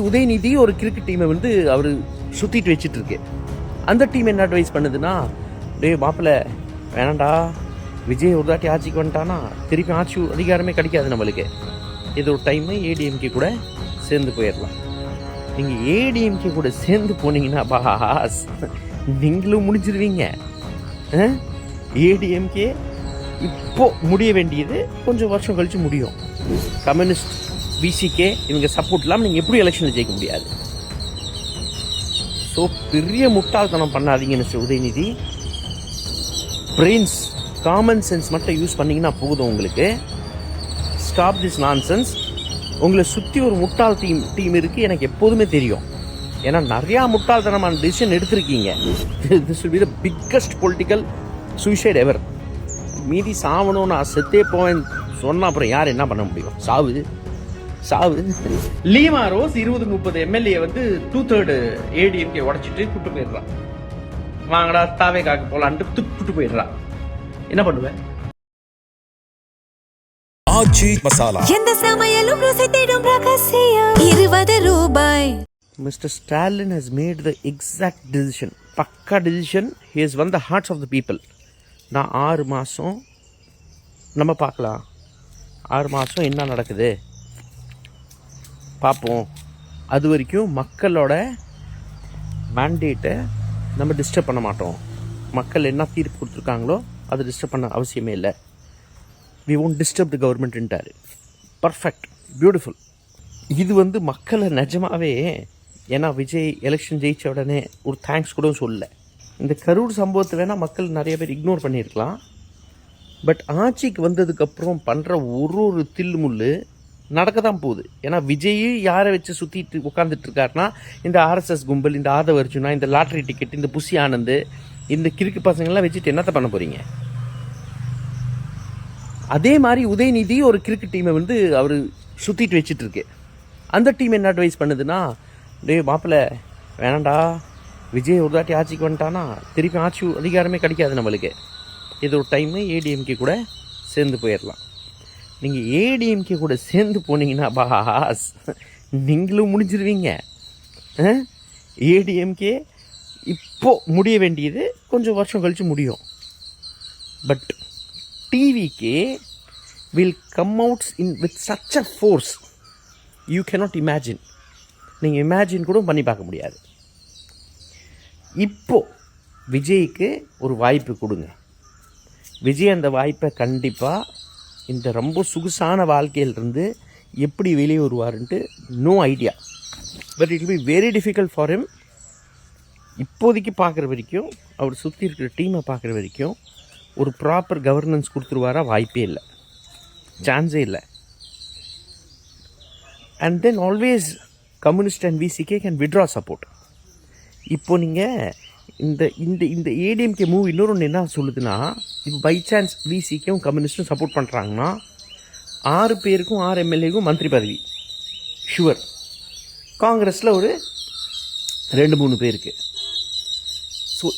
உதயநிதி ஒரு கிரிக்கெட் டீமை வந்து அவர் சுற்றிட்டு வச்சுட்டு இருக்கு. அந்த டீம் என்ன அட்வைஸ் பண்ணுதுன்னா, டே மாப்பிள்ள வேணாண்டா, விஜய் ஒரு தாட்டி ஆட்சிக்கு வந்துட்டானா திருப்பி ஆட்சி அதிகாரமே கிடைக்காது நம்மளுக்கு. இது ஒரு டைமு ஏடிஎம்கே கூட சேர்ந்து போயிடலாம். நீங்கள் ஏடிஎம்கே கூட சேர்ந்து போனீங்கன்னா பாஸ் நீங்களும் முடிஞ்சிருவீங்க. ஏடிஎம்கே இப்போ முடிய வேண்டியது கொஞ்சம் வருஷம் கழிச்சு முடியும். கம்யூனிஸ்ட் விசிகே இவங்க சப்போர்ட் இல்லாமல் நீங்கள் எப்படி எலெக்ஷனில் ஜெயிக்க முடியாது. ஸோ பெரிய முட்டாள்தனம் பண்ணாதீங்க mister Udhayanidhi. Brains common sense மட்டும் யூஸ் பண்ணிங்கன்னா போதும் உங்களுக்கு. Stop this nonsense. உங்களை சுற்றி ஒரு முட்டாள் டீம் இருக்குது எனக்கு எப்போதுமே தெரியும். ஏன்னா நிறையா முட்டாள்தனமான டிசிஷன் எடுத்திருக்கீங்க. This will be the biggest political suicide ever. மீதி சாவணும், நான் செத்தே போவேன் சொன்னால் அப்புறம் யார் என்ன பண்ண முடியும்? சாவு. லீமா ரோஸ் 20-30 எம்எல்ஏ வந்து 2/3 ஏடிஎம்கே உடைச்சிட்டு கூட்டு போயிடுறான். வாங்கடா தாவே காக்க போலான்ட்டு கூட்டு போயிடுறான். என்ன பண்ணுவேன்? ஆச்சி மசாலா எந்த சமையலும் ருசி தேடும் ரகசியம் 20 ரூபாய். Mr. Stalin has made the exact decision. பக்கா decision. He has won the hearts of the people. நான் 6 மாதம் நம்ம பார்க்கலாம். 6 மாதம் என்ன நடக்குது பார்ப்போம். அது வரைக்கும் மக்களோட மேண்டேட்டை நம்ம டிஸ்டர்ப் பண்ண மாட்டோம். மக்கள் என்ன தீர்ப்பு கொடுத்துருக்காங்களோ அதை டிஸ்டர்ப் பண்ண அவசியமே இல்லை. வி ஒன்ட் டிஸ்டர்ப் தி கவர்மெண்ட்டுன்ட்டார். Perfect, beautiful. இது வந்து மக்களை நிஜமாவே, ஏன்னா விஜய் எலெக்ஷன் ஜெயித்த உடனே ஒரு தேங்க்ஸ் கூட சொல்லலை. இந்த கரூர் சம்பவத்தை வேணால் மக்கள் நிறைய பேர் இக்னோர் பண்ணியிருக்கலாம். பட் ஆட்சிக்கு வந்ததுக்கப்புறம் பண்ணுற ஒரு தில்லுமுள்ளு நடக்க தான் போகுது. ஏன்னா விஜய் யாரை வச்சு சுற்றிட்டு உட்காந்துட்டு இருக்காருன்னா, இந்த ஆர்எஸ்எஸ் கும்பல், இந்த ஆதவ அர்ஜுனா, இந்த லாட்ரி டிக்கெட், இந்த புசி ஆனந்த், இந்த கிறுக்கு பசங்கள்லாம் வச்சுட்டு என்னத்தை பண்ண போகிறீங்க? அதே மாதிரி உதயநிதி ஒரு கிரிக்கெட் டீமை வந்து அவர் சுற்றிட்டு வச்சுட்டு இருக்கு. அந்த டீம் என்ன அட்வைஸ் பண்ணுதுன்னா, டே மாப்பிள்ள வேணாண்டா, விஜய் ஒரு தாட்டி ஆட்சிக்கு வந்துட்டானா திருப்பி ஆட்சி அதிகாரமே கிடைக்காது நம்மளுக்கு. இது ஒரு டைமு ஏடிஎம்கே கூட சேர்ந்து போயிடலாம். நீங்கள் ஏடிஎம்கே கூட சேர்ந்து போனீங்கன்னா பாஸ் நீங்களும் முடிஞ்சிருவீங்க. ஏடிஎம்கே இப்போ முடிய வேண்டியது கொஞ்சம் வருஷம் கழிச்சு முடியும். But TVK will come outs with such a force you cannot imagine. நீங்கள் இமேஜின் கூட பண்ணி பார்க்க முடியாது. இப்போ விஜய்க்கு ஒரு வாய்ப்பு கொடுங்க. விஜய் அந்த வாய்ப்பை கண்டிப்பாக இந்த ரொம்ப சொகுசான வாழ்க்கையிலிருந்து எப்படி வெளியே வருவாருன்ட்டு no idea. But it will be very difficult for him. இப்போதைக்கு பார்க்குற வரைக்கும், அவர் சுற்றி இருக்கிற டீமை பார்க்குற வரைக்கும் ஒரு ப்ராப்பர் கவர்னன்ஸ் கொடுத்துருவாரா? வாய்ப்பே இல்லை, சான்ஸே இல்லை. And then always communist and VCK can withdraw support. இப்போது நீங்கள் இந்த இந்த இந்த ஏடிஎம்கே மூவ் இன்னொரு ஒன்று என்ன சொல்லுதுன்னா, இப்போ பை சான்ஸ் விசிகேவும் கம்யூனிஸ்ட்டும் சப்போர்ட் பண்ணுறாங்கன்னா 6 பேருக்கும் 6 எம்எல்ஏக்கும் மந்திரி பதவி ஷுவர். காங்கிரஸில் ஒரு 2-3 பேருக்கு. ஸோ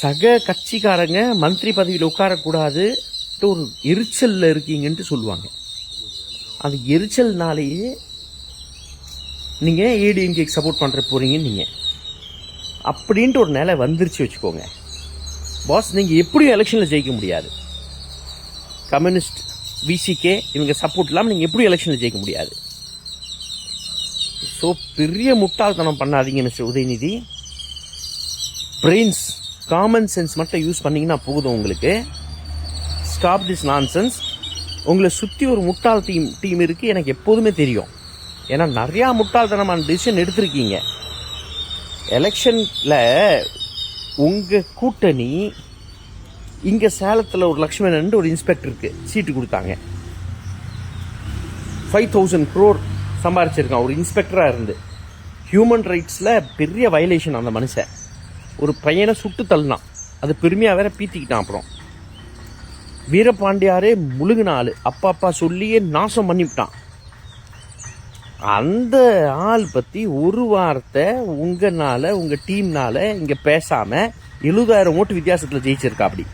சக கட்சிக்காரங்க மந்திரி பதவியில் உட்காரக்கூடாதுன்ட்டு ஒரு எரிச்சலில் இருக்கீங்கன்ட்டு சொல்லுவாங்க. அந்த எரிச்சல்னாலேயே நீங்கள் ஏடிஎம்கேக்கு சப்போர்ட் பண்ணுற போகிறீங்கன்னு நீங்கள் அப்படின்ட்டு ஒரு நிலை வந்துருச்சு வச்சுக்கோங்க பாஸ். நீங்கள் எப்படியும் எலெக்ஷனில் ஜெயிக்க முடியாது. கம்யூனிஸ்ட் விசிகே இவங்க சப்போர்ட் இல்லாமல் நீங்கள் எப்படியும் எலெக்ஷனில் ஜெயிக்க முடியாது. ஸோ பெரிய முட்டாள்தனம் பண்ணாதீங்க mister Udhayanidhi. Brains common sense மட்டும் யூஸ் பண்ணிங்கன்னா போதும் உங்களுக்கு. Stop this nonsense. உங்களை சுற்றி ஒரு முட்டாள் டீம் இருக்குது எனக்கு எப்போதுமே தெரியும். ஏன்னா நிறையா முட்டாள்தனமான டிசிஷன் எடுத்திருக்கீங்க. எலெக்ஷனில் உங்கள் கூட்டணி இங்கே சேலத்தில் ஒரு லக்ஷ்மணன் ஒரு இன்ஸ்பெக்டருக்கு சீட்டு கொடுத்தாங்க. 5,000 crore சம்பாரிச்சிருக்கான் ஒரு இன்ஸ்பெக்டராக இருந்து. ஹியூமன் ரைட்ஸில் பெரிய வயலேஷன். அந்த மனுஷன் ஒரு பையனை சுட்டு தள்ளினான். அது பெருமையாக வேற பீத்திக்கிட்டான். அப்புறம் வீரபாண்டியாரே முழுகினாள். அப்பா சொல்லியே நாசம் பண்ணிவிட்டான். அந்த ஆள் பற்றி ஒரு வார்த்தை உங்களால், உங்கள் டீம்னால் இங்கே பேசாமல் 70,000 ஓட்டு வித்தியாசத்தில் ஜெயிச்சிருக்கா அப்படி.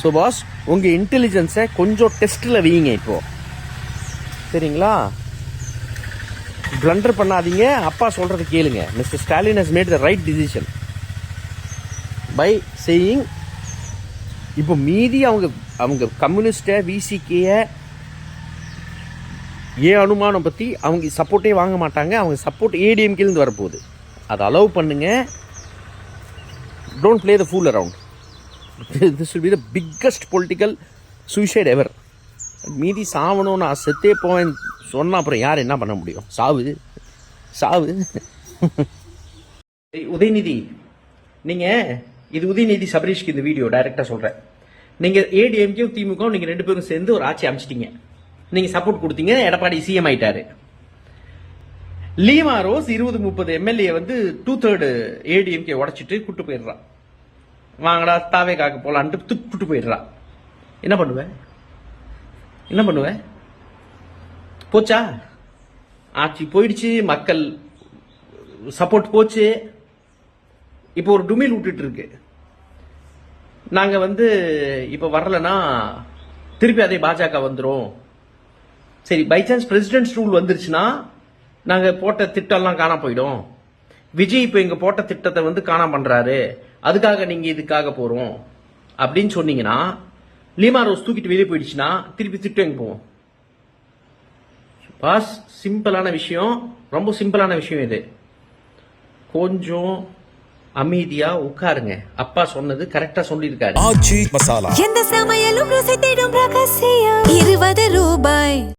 ஸோ பாஸ், உங்கள் இன்டெலிஜென்ஸை கொஞ்சம் டெஸ்ட்டில் வைங்க இப்போது, சரிங்களா? பிளண்டர் பண்ணாதீங்க. அப்பா சொல்றதை கேளுங்க. Mister Stalin has made the right decision by saying. இப்போ மீதி அவங்க கம்யூனிஸ்ட விசிகேய அனுமானம் பற்றி அவங்க சப்போர்ட்டே வாங்க மாட்டாங்க. அவங்க சப்போர்ட் ஏடிஎம்கேலேருந்து வரப்போகுது. அதை அலோவ் பண்ணுங்க. Don't play the fool around. This will be the biggest political suicide ever. மீதி சாவணும், நான் செத்தே போவேன் சொன்னால் அப்புறம் யார் என்ன பண்ண முடியும்? சாவு. உதயநிதி, நீங்கள் இது உதயநிதி சபரீஷ்க்கு இந்த வீடியோ டைரெக்டாக சொல்கிறேன். நீங்கள் ஏடிஎம்கே திமுக நீங்கள் 2 பேரும் சேர்ந்து ஒரு ஆட்சி அமைச்சிட்டீங்க. நீங்கள் சப்போர்ட் கொடுத்தீங்க. எடப்பாடி சிஎம் ஆயிட்டாரு. லீமா ரோஸ் 20-30 எம்எல்ஏ வந்து 2/3 ஏடிஎம்கே உடைச்சிட்டு கூட்டு போயிடுறான். வாங்கடா தாவே காக்க போலான்ட்டு கூட்டு போயிடுறான். என்ன பண்ணுவேன்? போச்சா? ஆட்சி போயிடுச்சு, மக்கள் சப்போர்ட் போச்சு. இப்போ ஒரு டுமில் விட்டுட்டு இருக்கு. நாங்க வந்து இப்ப வரலன்னா திருப்பி அதே பாஜக வந்துரும். சரி, பை சான்ஸ் பிரசிடென்ட்ஸ் ரூல் வந்துருச்சுன்னா நாங்க போட்ட திட்டம்லாம் காணாம போயிடும். விஜய் இப்ப எங்க போட்ட திட்டத்தை வந்து காணாம பண்றாரு, அதுக்காக நீங்க இதுக்காக போறோம் அப்படின்னு சொன்னீங்கன்னா, லீமா ரோஸ் தூக்கிட்டு வெளியே போயிடுச்சுன்னா திருப்பி திட்டம் எங்க போவோம்? பாஸ், சிம்பிளான விஷயம், ரொம்ப சிம்பிளான விஷயம் இது. கொஞ்சம் அமைதியா உட்காருங்க. அப்பா சொன்னது கரெக்டா சொல்லியிருக்காரு. எந்த சமையலும் ருசி தேடும் ரகசியம் 20 ரூபாய்.